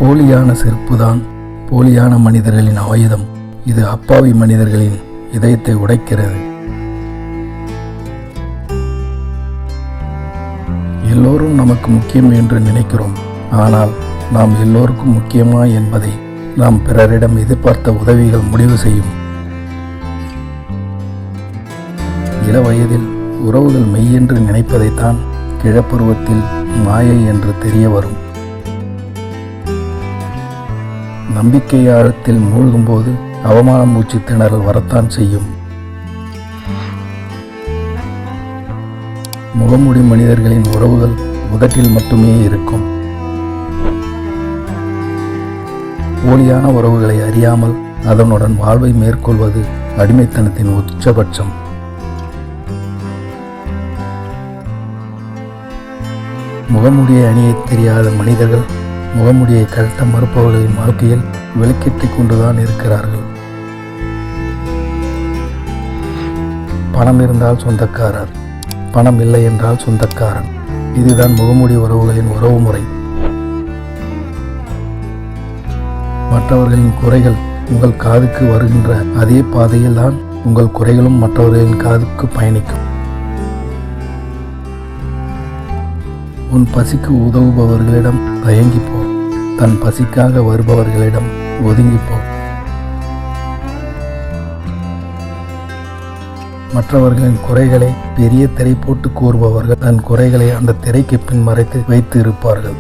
போலியான செருப்புதான் போலியான மனிதர்களின் ஆயுதம். இது அப்பாவி மனிதர்களின் இதயத்தை உடைக்கிறது. எல்லோரும் நமக்கு முக்கியம் என்று நினைக்கிறோம். ஆனால் நாம் எல்லோருக்கும் முக்கியமா என்பதை நாம் பிறரிடம் எதிர்பார்த்த உதவிகள் முடிவு செய்யும். இள வயதில் உறவுகள் மெய்யென்று நினைப்பதைத்தான் கிழப்பருவத்தில் மாயை என்று தெரிய வரும். நம்பிக்கை ஆழத்தில் மூழ்கும்போது அவமான மூச்சு திணறல் வரத்தான் செய்யும். முகமூடி மனிதர்களின் உறவுகள் உதட்டில் மட்டுமே இருக்கும். போலியான உறவுகளை அறியாமல் அதனுடன் வாழ்வை மேற்கொள்வது அடிமைத்தனத்தின் உச்சபட்சம். முகமூடியை அணிய தெரியாத மனிதர்கள் முகமூடியை கழட்ட மறுப்பவர்களின் வாழ்க்கையில் விளக்கேற்றிக் கொண்டுதான் இருக்கிறார்கள். பணம் இருந்தால் சொந்தக்காரர், பணம் இல்லை என்றால் சொந்தக்காரன். இதுதான் முகமூடி உறவுகளின் உறவு முறை. மற்றவர்களின் குறைகள் உங்கள் காதுக்கு வருகின்ற அதே பாதையில் தான் உங்கள் குறைகளும் மற்றவர்களின் காதுக்கு பயணிக்கும். உன் பசிக்கு உதவுபவர்களிடம் தயங்கிப்போ, தன் பசிக்காக வருபவர்களிடம் ஒதுங்கிப்போ. மற்றவர்களின் குறைகளை பெரிய திரை போட்டு கூறுபவர்கள் தன் குறைகளை அந்த திரைக்கு பின் மறைத்து வைத்து இருப்பார்கள்.